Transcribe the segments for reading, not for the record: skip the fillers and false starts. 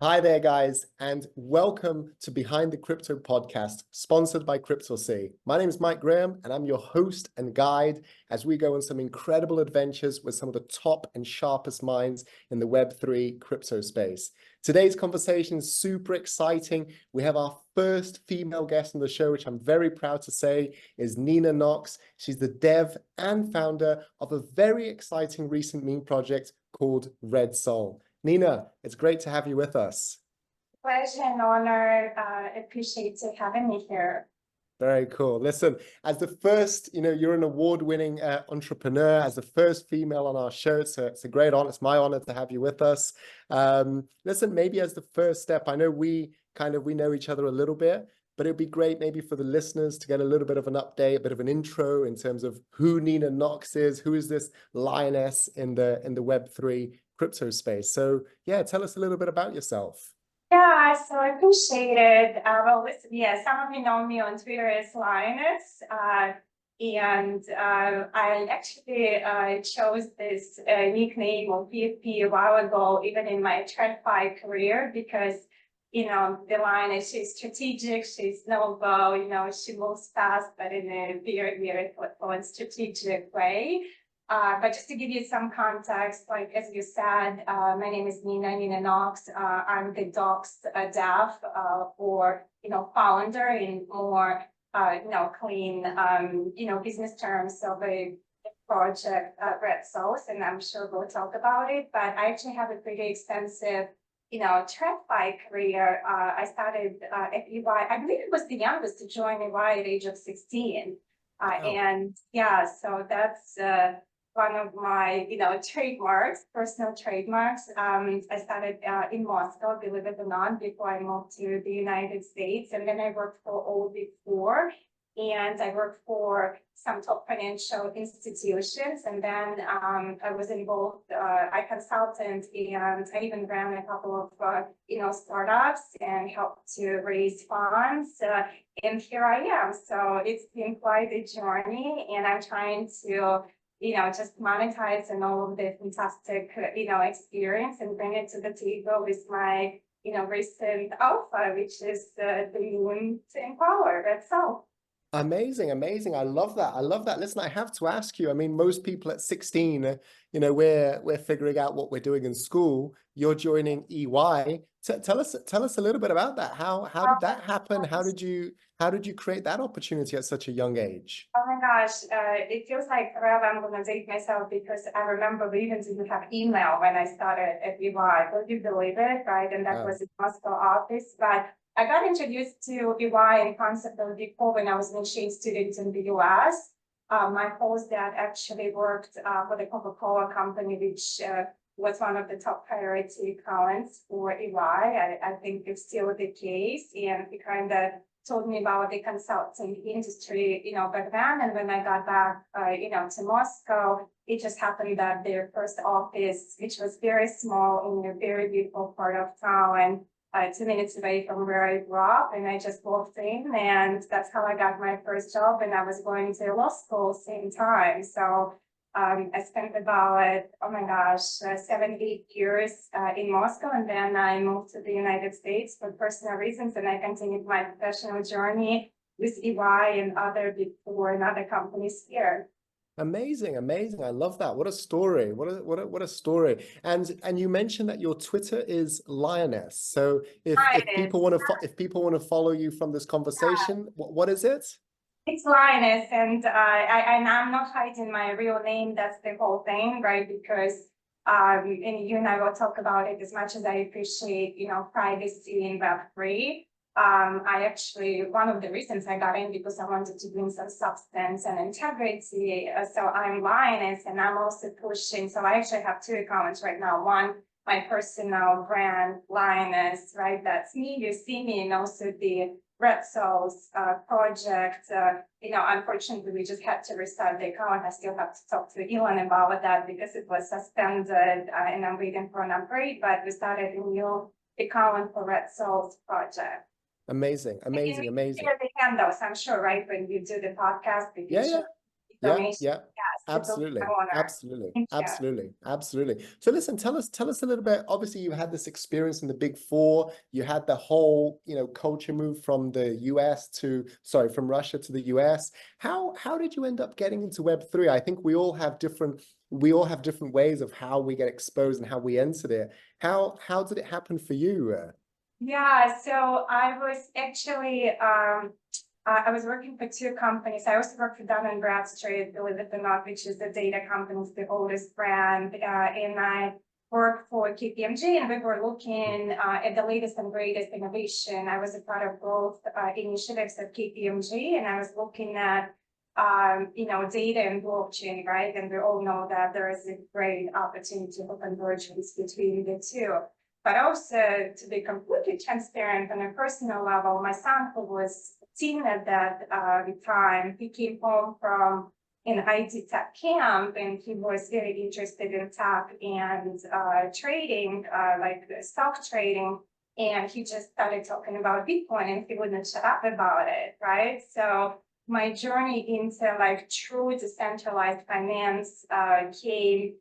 Hi there, guys, and welcome to Behind the Crypto podcast, sponsored by CryptoC. My name is Mike Graham, and I'm your host and guide as we go on some incredible adventures with some of the top and sharpest minds in the Web3 crypto space. Today's conversation is super exciting. We have our first female guest on the show, which I'm very proud to say is Nina Knox. She's the dev and founder of a very exciting recent meme project called rSOL. Nina, it's great to have you with us. Pleasure and honor. Appreciate you having me here. Very cool. Listen, as the first, you're an award-winning entrepreneur, as the first female on our show. It's a great honor. It's my honor to have you with us. Listen, maybe as the first step, I know we know each other a little bit, but it'd be great maybe for the listeners to get a little bit of an update, a bit of an intro in terms of who Nina Knox is, who is this lioness in the Web3 crypto space. So yeah, tell us a little bit about yourself. Yeah, so I appreciate it. Well, listen, yeah, some of you know me on Twitter as Lioness. And I actually chose this nickname of PFP a while ago, even in my TradFi career, because, the lioness, she's strategic, she's noble, she moves fast, but in a very, very thoughtful and strategic way. But just to give you some context, like as you said, my name is Nina Knox. I'm the docs dev or founder in more clean business terms of a project rSOL, and I'm sure we'll talk about it. But I actually have a pretty extensive TradFi career. I started at EY. I believe it was the youngest to join EY at age of 16. And yeah, so that's one of my, trademarks, personal trademarks. I started in Moscow, believe it or not, before I moved to the United States. And then I worked for all before, and I worked for some top financial institutions. And then I was involved, I consulted, and I even ran a couple of, startups and helped to raise funds. And here I am. So it's been quite a journey, and I'm trying to just monetize and all of the fantastic, experience and bring it to the table with my, recent alpha, which is the Moon to Empower. That's all. Amazing, amazing. I love that. I love that. Listen, I have to ask you, I mean, most people at 16, we're figuring out what we're doing in school. You're joining EY. Tell us a little bit about that. How did that happen? How did you create that opportunity at such a young age? Oh my gosh, it feels like forever. I'm gonna date myself because I remember we even didn't have email when I started at EY. Would you believe it, right? And that was in Moscow office. But I got introduced to EY and concept of before when I was an exchange student in the US. My host dad actually worked for the Coca-Cola company, which was one of the top priority clients for EY. I think it's still the case, and he kind of told me about the consulting industry, back then. And when I got back, to Moscow, it just happened that their first office, which was very small in a very beautiful part of town, 2 minutes away from where I grew up, and I just walked in, and that's how I got my first job. And I was going to law school same time. So I spent about, 7-8 years in Moscow, and then I moved to the United States for personal reasons, and I continued my professional journey with EY and other Big Four and other companies here. Amazing, amazing. I love that. What a story. What a story. And you mentioned that your Twitter is Lioness. So if people want to follow you from this conversation, what is it? It's Lioness, and I'm not hiding my real name. That's the whole thing, right? Because and you and I will talk about it. As much as I appreciate, privacy in Web3, I actually, one of the reasons I got in because I wanted to bring some substance and integrity. So I'm Lioness, and I'm also pushing. So I actually have 2 accounts right now. One, my personal brand, Lioness, right? That's me. You see me, and also the rSOL's project. Unfortunately, we just had to restart the account. I still have to talk to Elon about that because it was suspended, and I'm waiting for an upgrade. But we started a new account for rSOL's project. Amazing, amazing, amazing. The handles, I'm sure, right? When you do the podcast, Yeah. Absolutely, owner. absolutely, Thank you. absolutely, absolutely. So listen, tell us a little bit. Obviously, you had this experience in the Big Four. You had the whole, culture move from the US to, sorry, from Russia to the US. How did you end up getting into Web3? I think we all have different ways of how we get exposed and how we entered it. How did it happen for you? Yeah, so I was actually I was working for two companies. I also worked for Dun& Bradstreet, believe it or not, which is the data company's the oldest brand. And I worked for KPMG, and we were looking at the latest and greatest innovation. I was a part of both initiatives at KPMG, and I was looking at data and blockchain, right? And we all know that there is a great opportunity for convergence between the two. But also, to be completely transparent on a personal level, my son, who was 10 at that time, he came home from an IT tech camp, and he was very interested in tech and trading, like stock trading. And he just started talking about Bitcoin, and he wouldn't shut up about it, right? So my journey into like true decentralized finance came,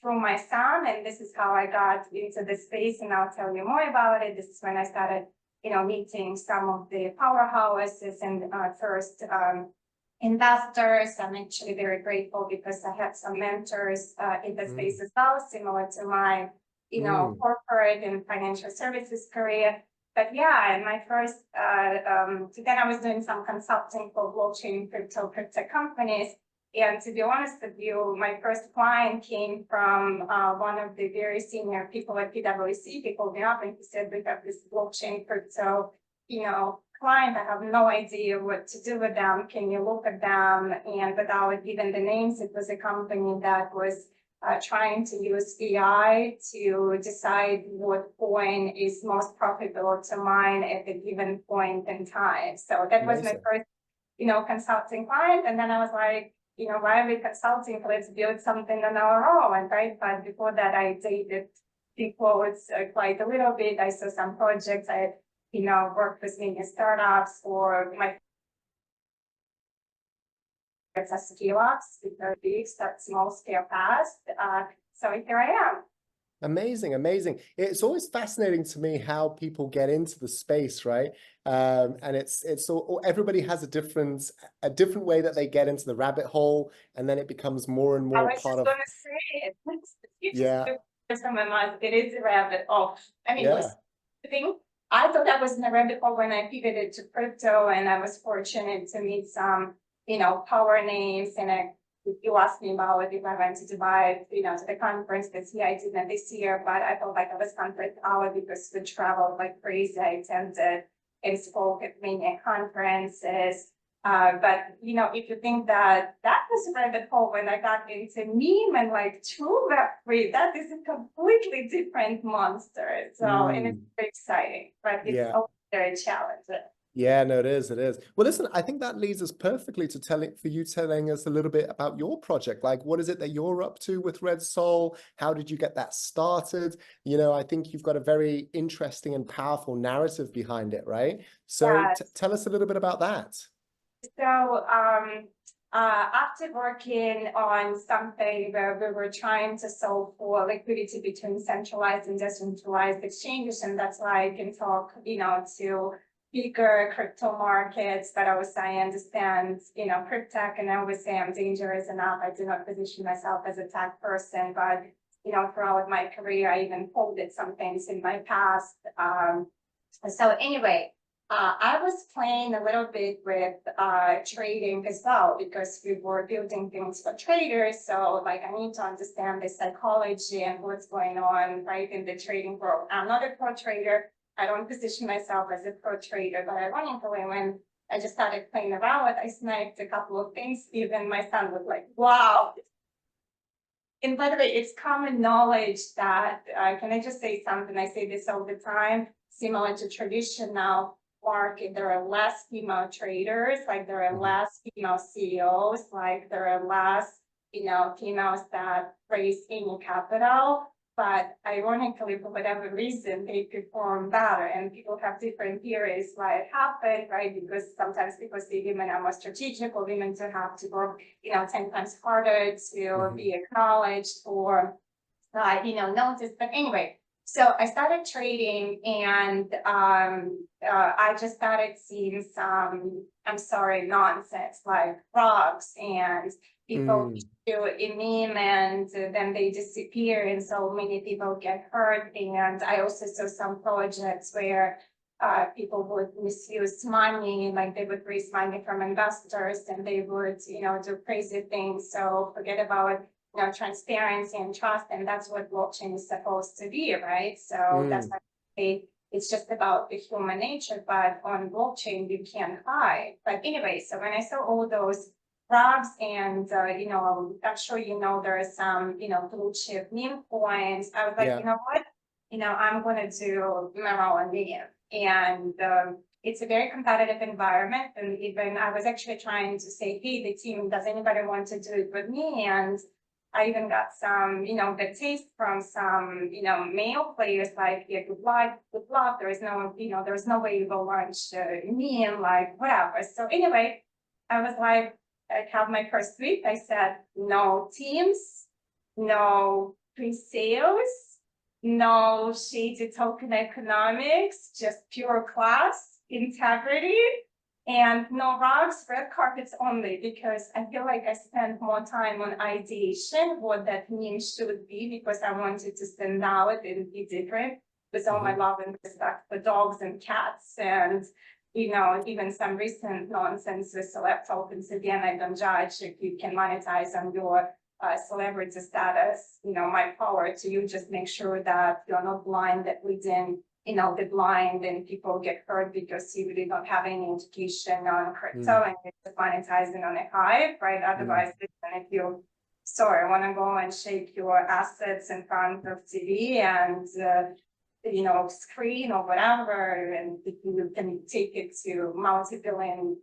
through my son, and this is how I got into the space, and I'll tell you more about it. This is when I started, meeting some of the powerhouses and first investors. I'm actually very grateful because I had some mentors in the space as well, similar to my, corporate and financial services career. But yeah, in my first, then I was doing some consulting for blockchain crypto companies. And to be honest with you, my first client came from one of the very senior people at PwC. He called me up and he said, we have this blockchain crypto, client. I have no idea what to do with them. Can you look at them? And without giving the names, it was a company that was trying to use AI to decide what coin is most profitable to mine at a given point in time. So that was my first, consulting client. And then I was like, why are we consulting? Let's build something on our own, right? But before that, I dated people quite a little bit. I saw some projects. I, worked with many startups or my scale-ups, because big, start small, scale fast. So here I am. Amazing, amazing. It's always fascinating to me how people get into the space, right? And it's all, everybody has a different way that they get into the rabbit hole, and then it becomes more and more part of. I was just gonna say it. Yeah. It is a rabbit hole. I mean, Yeah. I thought I was in a rabbit hole when I pivoted to crypto, and I was fortunate to meet some, power names. And you asked me about if I went to Dubai, to the conference this year. I didn't this year, but I felt like I was conference hour because we traveled like crazy. I attended and spoke at many conferences. But if you think that was a rabbit hole when I got into meme and like true Web3, that is a completely different monster. So and it's very exciting, but it's also very challenging. Yeah, no, it is. It is. Well, listen, I think that leads us perfectly to telling us a little bit about your project. Like, what is it that you're up to with rSOL? How did you get that started? I think you've got a very interesting and powerful narrative behind it, right? So tell us a little bit about that. So, after working on something where we were trying to solve for liquidity between centralized and decentralized exchanges, and that's why I can talk, to bigger crypto markets, but also I understand, cryptech, and I always say I'm dangerous enough. I do not position myself as a tech person, but, throughout my career, I even folded some things in my past. So anyway, I was playing a little bit with trading as well, because we were building things for traders. So like, I need to understand the psychology and what's going on right in the trading world. I'm not a pro trader. I don't position myself as a pro trader, but ironically, when I just started playing around with, I sniped a couple of things. Even my son was like, wow. And by the way, it's common knowledge that, can I just say something? I say this all the time, similar to traditional market, there are less female traders, like there are less female CEOs, like there are less, females that raise any capital. but ironically, for whatever reason, they perform better. And people have different theories why it happened, right? Because sometimes people see women are more strategic, or women to have to work, 10 times harder to be acknowledged or, noticed. But anyway, so I started trading, and I just started seeing some, I'm sorry, nonsense like frogs, and people do a meme and then they disappear, and so many people get hurt. And I also saw some projects where people would misuse money, like they would raise money from investors and they would, do crazy things. So forget about transparency and trust, and that's what blockchain is supposed to be, right? So that's why I say it's just about the human nature, but on blockchain you can't hide. But anyway, so when I saw all those frogs and I'm sure there are some blue chip meme coins, I was like, you know what? I'm gonna do memecoin, and it's a very competitive environment. And even I was actually trying to say, hey, the team, does anybody want to do it with me? And I even got some, good taste from some, male players, like, yeah, good luck, good luck. There is no, there's no way you will launch me and like, whatever. So anyway, I was like, I have my first tweet. I said, no teams, no pre-sales, no shady token economics, just pure class, integrity, and no rocks, red carpets only, because I feel like I spent more time on ideation, what that meme should be, because I wanted to stand out and be different with all my love and respect for dogs and cats, and even some recent nonsense with celeb tokens. Again, I don't judge if you can monetize on your celebrity status. My power to you, just make sure that you're not blind, that we didn't be blind and people get hurt because you really don't have any education on crypto and you're just monetizing on a hype, right? Otherwise, if you want to go and shake your assets in front of TV and screen or whatever, and you can take it to multi-billion,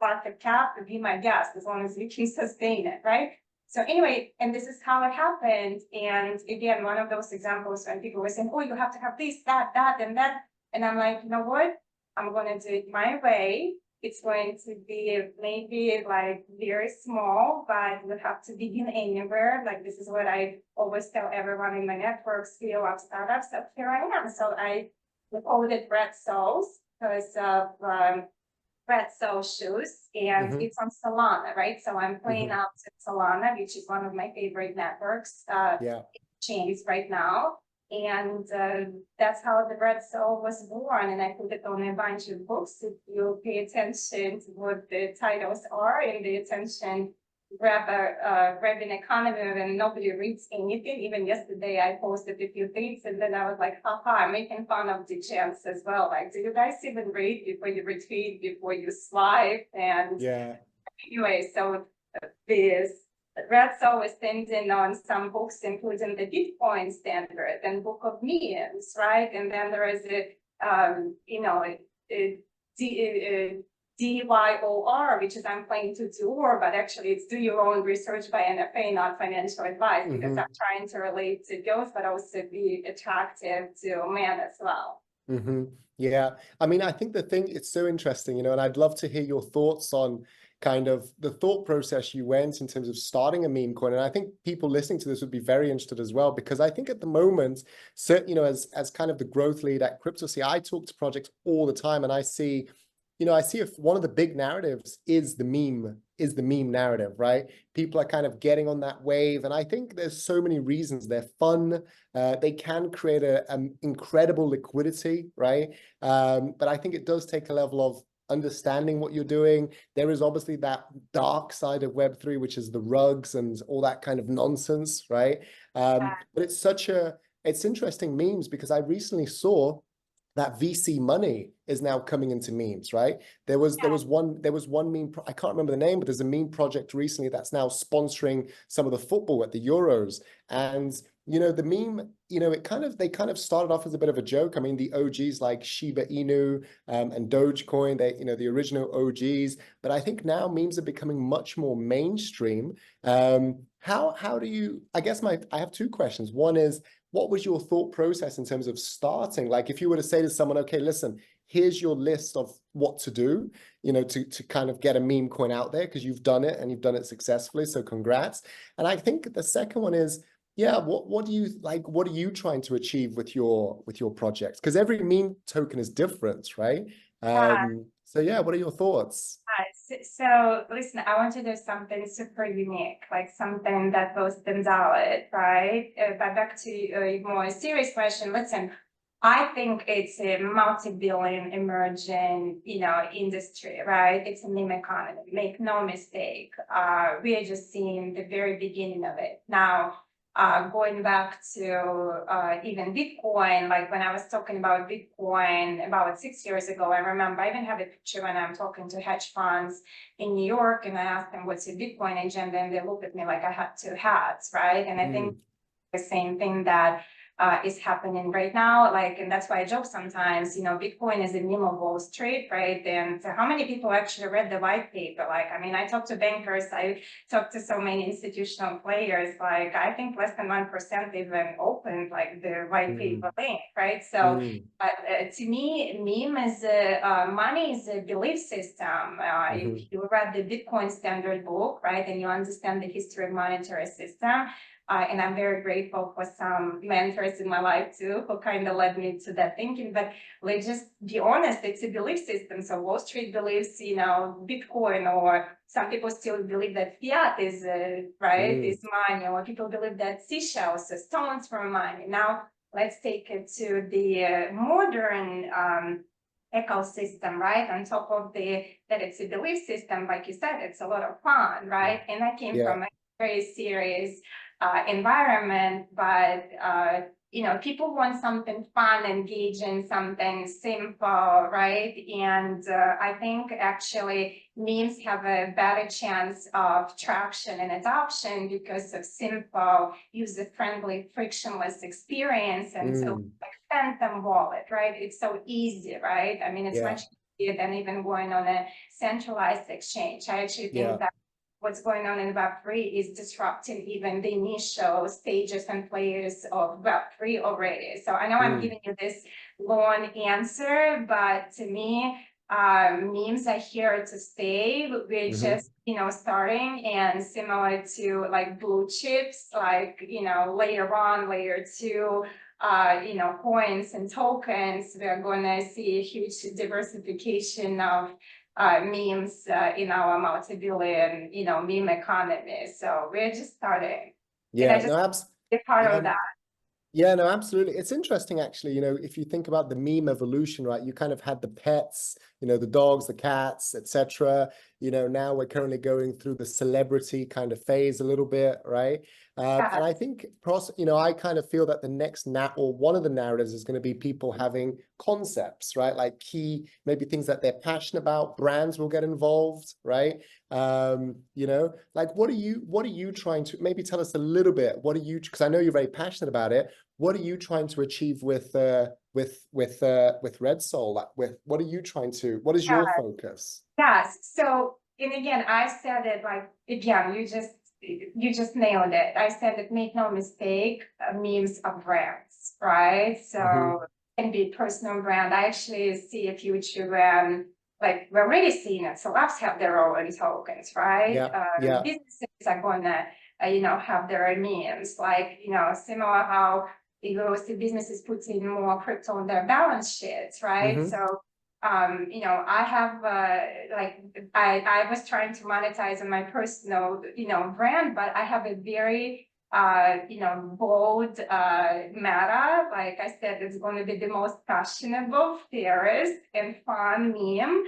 market cap, be my guest, as long as you can sustain it, right? So anyway, and this is how it happened. And again, one of those examples when people were saying, oh, you have to have this, that, and that. And I'm like, you know what? I'm going to do it my way. It's going to be maybe like very small, but you have to begin anywhere. Like, this is what I always tell everyone in my network, scale up startups. So here I am. So I called it rSOL because of rSOL shoes, and it's on Solana, right? So I'm playing out to Solana, which is one of my favorite networks, chains right now. And that's how the rSOL was born. And I put it on a bunch of books. If you pay attention to what the titles are and the attention grabbing economy, and nobody reads anything. Even yesterday, I posted a few things, and then I was like, haha, I'm making fun of the chance as well. Like, do you guys even read before you retweet, before you swipe? And anyway, so this rSOL is standing on some books, including the Bitcoin standard and Book of Memes, right? And then there is DYOR, which is I'm playing to DOer, but actually it's do your own research by NFA, not financial advice, because I'm trying to relate to girls, but also be attractive to men as well. Yeah, I mean, I think the thing, it's so interesting, and I'd love to hear your thoughts on kind of the thought process you went in terms of starting a meme coin. And I think people listening to this would be very interested as well, because I think at the moment, certainly, as kind of the growth lead at CryptoC, I talk to projects all the time, and I see if one of the big narratives is the meme narrative, right? People are kind of getting on that wave. And I think there's so many reasons. They're fun. They can create an incredible liquidity, right? But I think it does take a level of understanding what you're doing. There is obviously that dark side of Web3, which is the rugs and all that kind of nonsense, right? But it's interesting memes, because I recently saw that VC money is now coming into memes, right? There was one meme, I can't remember the name, but there's a meme project recently that's now sponsoring some of the football at the Euros. And the meme, they kind of started off as a bit of a joke. I mean, the OGs like Shiba Inu and Dogecoin, the original OGs. But I think now memes are becoming much more mainstream. How do you, I guess I have two questions. One is, what was your thought process in terms of starting? Like if you were to say to someone, okay, listen, here's your list of what to do, you know, to kind of get a meme coin out there, because you've done it and you've done it successfully. So congrats. And I think the second one is, yeah, what do you like? What are you trying to achieve with your projects? Because every meme token is different, right? So yeah, what are your thoughts? So listen, I want to do something super unique, like something that will stand out, right? But back to a more serious question. Listen, I think it's a multi-billion emerging, industry, right? It's a meme economy. Make no mistake. We are just seeing the very beginning of it now. Going back to even Bitcoin, like when I was talking about Bitcoin about 6 years ago, I remember I even have a picture when I'm talking to hedge funds in New York, and I asked them, what's your Bitcoin agenda? And they looked at me like I had two hats, right? And I think the same thing that is happening right now. Like, and that's why I joke sometimes, Bitcoin is a meme of Wall Street, right? And so how many people actually read the white paper? Like, I mean, I talked to bankers, I talked to so many institutional players, like I think less than 1% even opened like the white paper link, right? So to me, meme is money is a belief system. If you read the Bitcoin standard book, right, and you understand the history of monetary system, and I'm very grateful for some mentors in my life too, who kind of led me to that thinking. But let's just be honest, it's a belief system. So Wall Street believes, Bitcoin, or some people still believe that fiat is, right, is money, or people believe that seashells, stones for money. Now, let's take it to the modern ecosystem, right? On top of that it's a belief system, like you said, it's a lot of fun, right? And I came from a very serious environment, but people want something fun, engaging, something simple, right? And I think actually memes have a better chance of traction and adoption because of simple, user-friendly, frictionless experience. And so like Phantom Wallet, right? It's so easy, right? I mean, it's much easier than even going on a centralized exchange. I actually think that what's going on in Web3 is disrupting even the initial stages and players of Web3 already. So I know I'm giving you this long answer, but to me, memes are here to stay. We're just, starting, and similar to like blue chips, like, later on, layer two, coins and tokens, we're going to see a huge diversification of memes in our multi-billion, meme economy. So we're just starting. Yeah, and I just be part of that. Yeah, no, absolutely. It's interesting, actually, if you think about the meme evolution, right, you kind of had the pets, the dogs, the cats, etc. Now we're currently going through the celebrity kind of phase a little bit, right? And I think, I kind of feel that the next or one of the narratives is going to be people having concepts, right? Like key, maybe things that they're passionate about. Brands will get involved, right? Like what are you trying to, maybe tell us a little bit, because I know you're very passionate about it. What are you trying to achieve with rSOL? What are you trying to, what is your focus? Yes. So, and again, I said it like, again, you just nailed it. I said it, make no mistake, memes are brands, right? So it can be personal brand. I actually see a future when, like, we're already seeing it. So apps have their own tokens, right? Businesses are going to, have their memes, like, similar how you see businesses putting more crypto on their balance sheets, right? So, I have I was trying to monetize on my personal, brand, but I have a very bold meta. Like I said, it's going to be the most fashionable, fairest, and fun meme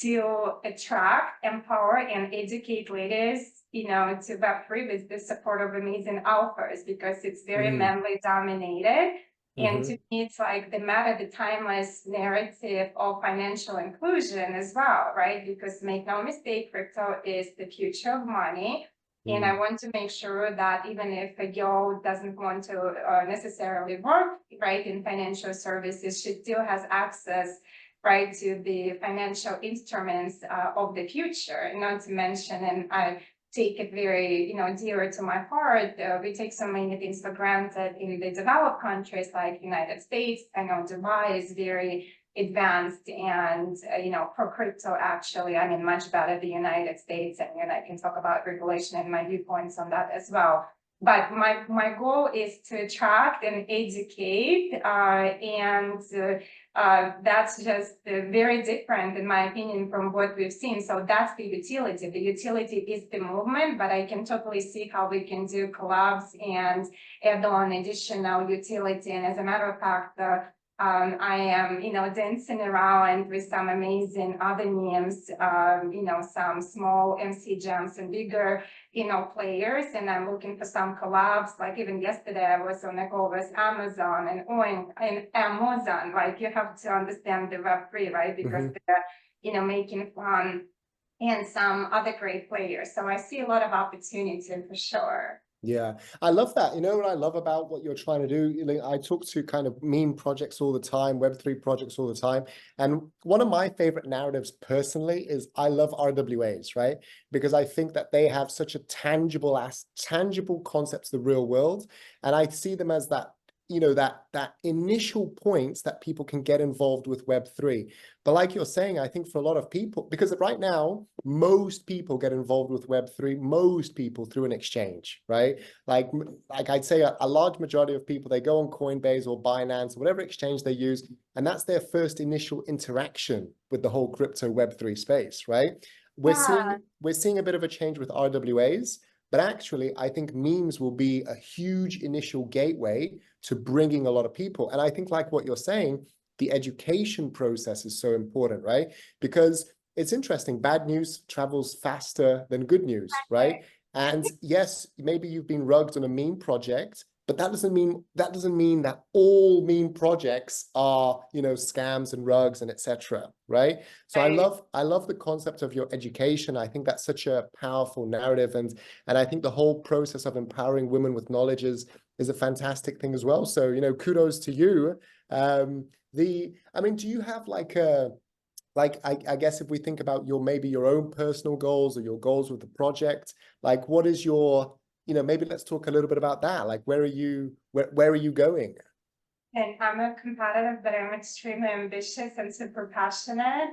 to attract, empower, and educate leaders, to Web3 with the support of amazing authors, because it's very manly dominated. And to me, it's like the the timeless narrative of financial inclusion as well, right? Because make no mistake, crypto is the future of money. And I want to make sure that even if a girl doesn't want to necessarily work, right, in financial services, she still has access, right, to the financial instruments of the future. Not to mention, and I take it very, dear to my heart. We take so many things for granted in the developed countries like United States. I know Dubai is very advanced and, pro crypto actually, I mean, much better than the United States. And I can talk about regulation and my viewpoints on that as well. But my goal is to attract and educate, and that's just very different, in my opinion, from what we've seen. So that's the utility. The utility is the movement, but I can totally see how we can do collabs and add on additional utility. And as a matter of fact, I am, dancing around with some amazing other names, some small MC Gems and bigger, players, and I'm looking for some collabs. Like even yesterday, I was on a call with Amazon and Amazon. Like you have to understand the Web3, right? Because they're, making fun, and some other great players. So I see a lot of opportunity for sure. Yeah, I love that. You know what I love about what you're trying to do? I talk to kind of meme projects all the time, Web3 projects all the time. And one of my favorite narratives personally is I love RWAs, right? Because I think that they have such a tangible concepts of the real world. And I see them as that, that initial points that people can get involved with Web3. But like you're saying, I think for a lot of people, because right now, most people get involved with Web3, most people through an exchange, right? Like I'd say a large majority of people, they go on Coinbase or Binance, whatever exchange they use, and that's their first initial interaction with the whole crypto Web3 space, right? We're seeing a bit of a change with RWAs, but actually, I think memes will be a huge initial gateway to bringing a lot of people. And I think like what you're saying, the education process is so important, right? Because it's interesting, bad news travels faster than good news, right? And yes, maybe you've been rugged on a meme project, but that doesn't mean that all meme projects are, scams and rugs and etc. Right? So I love the concept of your education. I think that's such a powerful narrative, and I think the whole process of empowering women with knowledge is a fantastic thing as well. So kudos to you. Do you have I guess if we think about maybe your own personal goals or your goals with the project, like what is your maybe let's talk a little bit about that. Like, where are you going? And I'm a competitive, but I'm extremely ambitious and super passionate.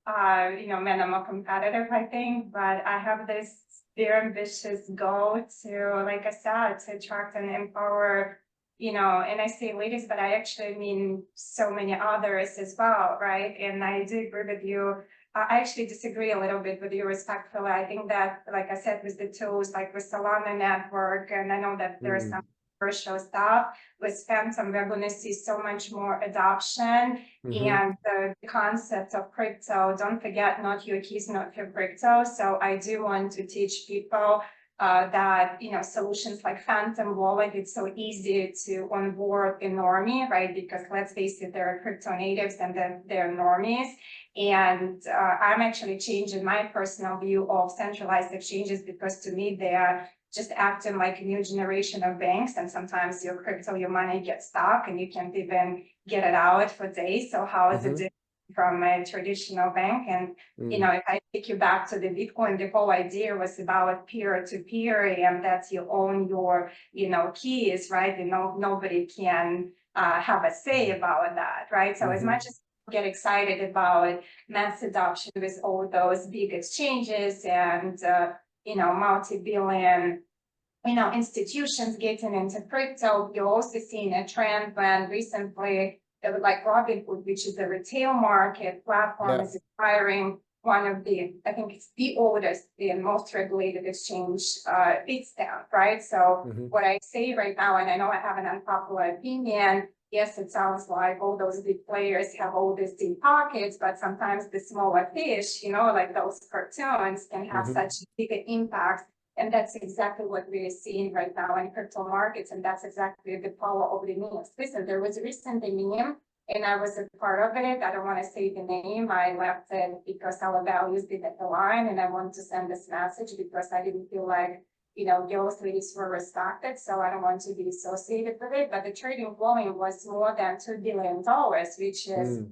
Minimal competitive, I think, but I have this very ambitious goal to, like I said, to attract and empower, and I say ladies, but I actually mean so many others as well, right? And I do agree with you. I actually disagree a little bit with you respectfully. I think that, like I said, with the tools, like with Solana Network, and I know that there's some commercial stuff, with Phantom, we're going to see so much more adoption and the concept of crypto. Don't forget, not your keys, not your crypto. So I do want to teach people that, solutions like Phantom Wallet, it's so easy to onboard a normie, right? Because let's face it, there are crypto natives and then they're normies. And I'm actually changing my personal view of centralized exchanges, because to me, they are just acting like a new generation of banks. And sometimes your crypto, your money gets stuck and you can't even get it out for days. So how is it different from a traditional bank? And, if I take you back to the Bitcoin, the whole idea was about peer-to-peer, and that you own your, keys, right? And nobody can have a say about that, right? So as much as get excited about mass adoption with all those big exchanges and multi-billion institutions getting into crypto, you're also seeing a trend when recently like Robinhood, which is a retail market platform, is acquiring one of the, I think it's the oldest and most regulated exchange, Bitstamp, right? So what I say right now, and I know I have an unpopular opinion, yes, it sounds like all those big players have all these deep pockets, but sometimes the smaller fish, like those cartoons, can have such a big impact. And that's exactly what we're seeing right now in crypto markets. And that's exactly the power of the memes. Listen, there was recently a meme, and I was a part of it. I don't want to say the name. I left it because our values didn't align. And I want to send this message because I didn't feel like, girls, ladies were respected. So I don't want to be associated with it. But the trading volume was more than $2 billion, which is,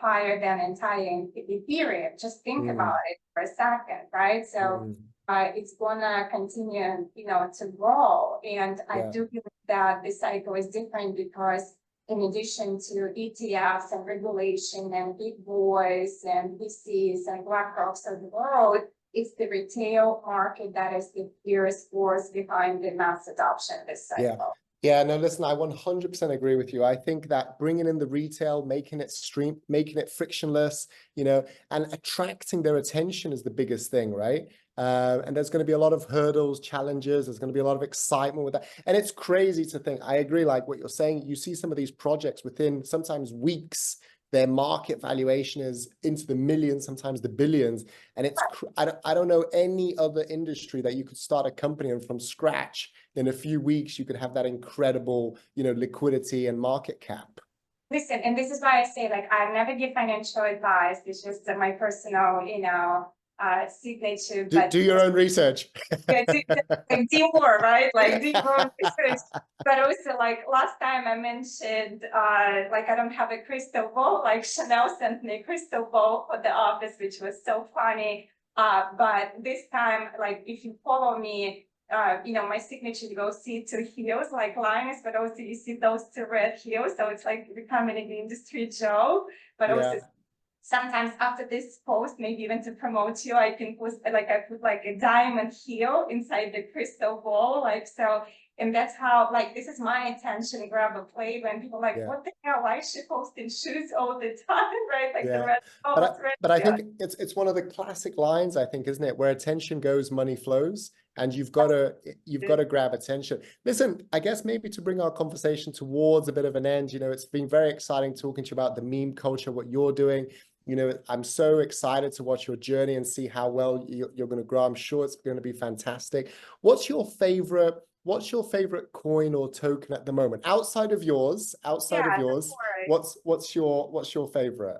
higher than entire Ethereum. Just think about it for a second, right? So it's gonna continue, to grow. And I Yeah. do believe that the cycle is different because in addition to ETFs and regulation and big boys and VCs and BlackRocks of the world, it's the retail market that is the fierce force behind the mass adoption this cycle. Yeah. Yeah, no, listen, I 100% agree with you. I think that bringing in the retail, making it frictionless, and attracting their attention is the biggest thing, right? And there's going to be a lot of hurdles, challenges. There's going to be a lot of excitement with that. And it's crazy to think, I agree, like what you're saying, you see some of these projects within sometimes weeks, their market valuation is into the millions, sometimes the billions. And it's, I don't know any other industry that you could start a company and from scratch in a few weeks, you could have that incredible, liquidity and market cap. Listen, and this is why I say, like, I never give financial advice. It's just my personal, signature. Do your own research. Yeah, like DOer, right? Like DOer research. But also, like last time I mentioned, like I don't have a crystal ball. Like Chanel sent me a crystal ball for the office, which was so funny. But this time, like if you follow me, my signature, you go see two heels like lioness, but also you see those two red heels. So it's like becoming an industry joke. But also sometimes after this post, maybe even to promote you, I can post like I put like a diamond heel inside the crystal ball, like so. And that's how, like, this is my attention grab a play when people are like, what the hell? Why is she posting shoes all the time, right? Like the red. But I think it's one of the classic lines, I think, isn't it? Where attention goes, money flows, and you've got to grab attention. Listen, I guess maybe to bring our conversation towards a bit of an end, it's been very exciting talking to you about the meme culture, what you're doing. I'm so excited to watch your journey and see how well you're going to grow. I'm sure it's going to be fantastic. What's your favorite coin or token at the moment? Outside of yours, what's your favorite?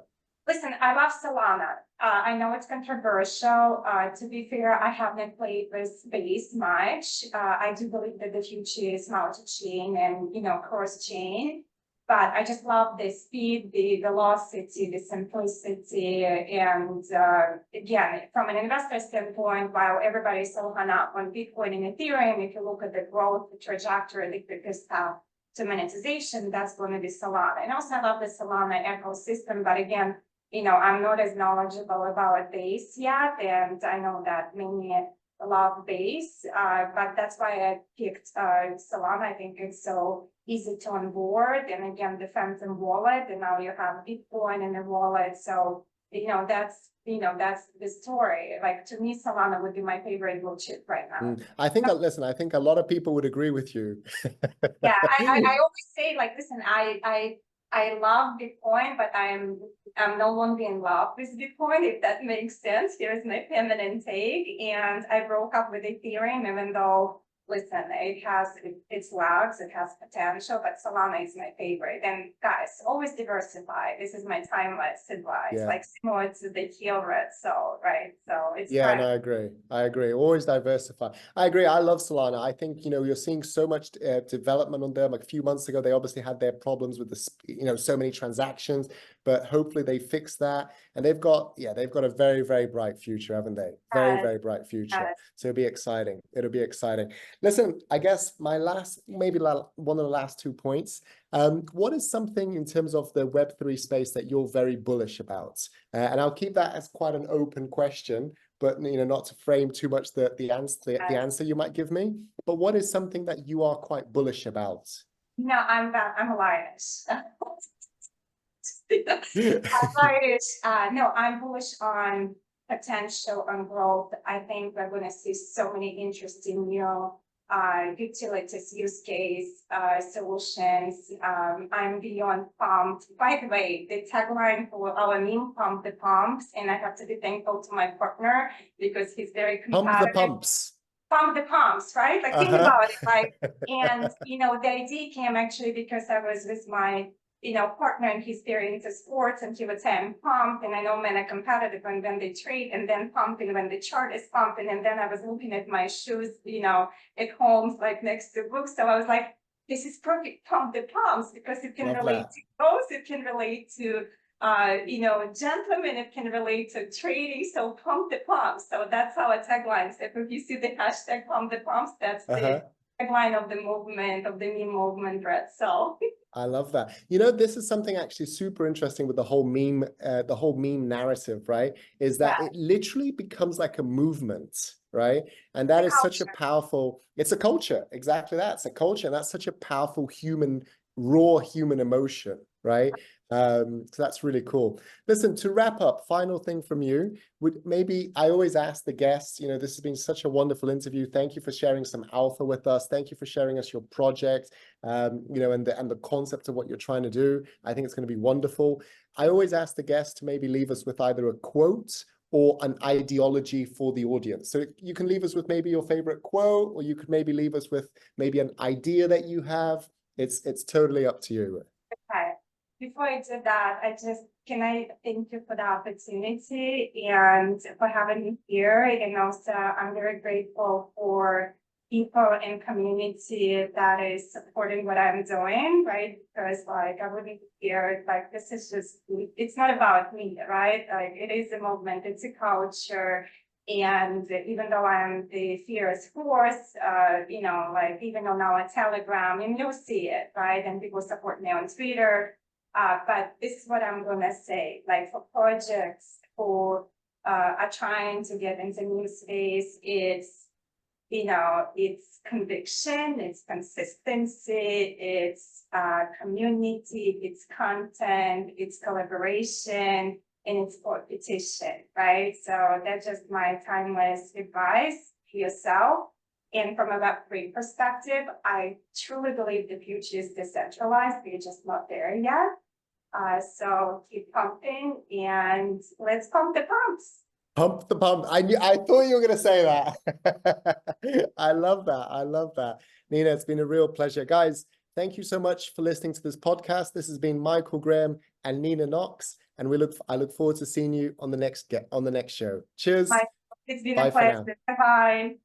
Listen, I love Solana. I know it's controversial. To be fair, I haven't played with Base much. I do believe that the future is multi-chain and, cross-chain. But I just love the speed, the velocity, the simplicity. And again, from an investor standpoint, while everybody's so hung up on Bitcoin and Ethereum, if you look at the growth, the trajectory, the quickest path to monetization, that's going to be Solana. And also I love the Solana ecosystem. But again, I'm not as knowledgeable about Base yet. And I know that many love Base, but that's why I picked Solana. I think it's so easy to onboard, and again, the phantom wallet, and now you have Bitcoin in the wallet. So that's the story. Like to me, Solana would be my favorite blue chip right now. I think I think a lot of people would agree with you. Yeah, I always say, like, listen, I love Bitcoin, but I'm no longer in love with Bitcoin, if that makes sense. Here's my feminine take. And I broke up with Ethereum, even though, listen, it has its lags, it has potential, but Solana is my favorite. And guys, always diversify. This is my timeless advice, like similar to the heel rSOL, right? So it's and I agree. Always diversify. I agree. I love Solana. I think, you're seeing so much development on them. Like a few months ago, they obviously had their problems with the, so many transactions, but hopefully they fixed that. And they've got a very, very bright future, haven't they? Very, very bright future. So it'll be exciting. It'll be exciting. Listen, I guess one of the last 2 points. What is something in terms of the Web3 space that you're very bullish about? And I'll keep that as quite an open question, but not to frame too much the answer you might give me. But what is something that you are quite bullish about? No, I'm a lioness. I'm lioness. No, I'm bullish on potential and growth. I think we're going to see so many interesting new utilities, use case, solutions. I'm beyond pumped. By the way, the tagline for our meme, pump the pumps, and I have to be thankful to my partner because he's very competitive. Pump the pumps. Pump the pumps, right? Like think about it, like, and the idea came actually because I was with my partner, and he's very into sports, and he would say I'm pumped, and I know men are competitive when they trade, and then pumping when the chart is pumping. And then I was looking at my shoes, at home, like next to books. So I was like, this is perfect, pump the pumps, because it can relate to both. It can relate to gentlemen, it can relate to trading. So pump the pumps. So that's our tagline. So if you see the hashtag pump the pumps, that's the tagline of the movement, of the meme movement, rSOL. I love that. You know, this is something actually super interesting with the whole meme narrative, right? Is that it literally becomes like a movement, right? And that is such a powerful, it's a culture, exactly that. It's a culture, and that's such a powerful raw human emotion, right? So that's really cool. Listen, to wrap up, final thing from you, I always ask the guests, this has been such a wonderful interview. Thank you for sharing some alpha with us. Thank you for sharing us your project, and the concept of what you're trying to do. I think it's going to be wonderful. I always ask the guests to maybe leave us with either a quote or an ideology for the audience. So you can leave us with maybe your favorite quote, or you could maybe leave us with maybe an idea that you have. It's totally up to you. Okay. Before I do that, can I thank you for the opportunity and for having me here. And also, I'm very grateful for people in community that is supporting what I'm doing, right? Because I wouldn't be here, this is just, it's not about me, right? It is a movement, it's a culture. And even though I'm the fierce force, even on our Telegram, and you'll see it, right? And people support me on Twitter. But this is what I'm gonna say, for projects who are trying to get into new space, it's conviction, it's consistency, it's community, it's content, it's collaboration, and it's competition, right? So that's just my timeless advice to yourself. And from a Web3 perspective, I truly believe the future is decentralized. We're just not there yet. So keep pumping, and let's pump the pumps. Pump the pump. I thought you were going to say that. I love that. I love that. Nina, it's been a real pleasure. Guys, thank you so much for listening to this podcast. This has been Michael Graham and Nina Knox, and I look forward to seeing you on the next show. Cheers. Bye. It's been a pleasure. Bye.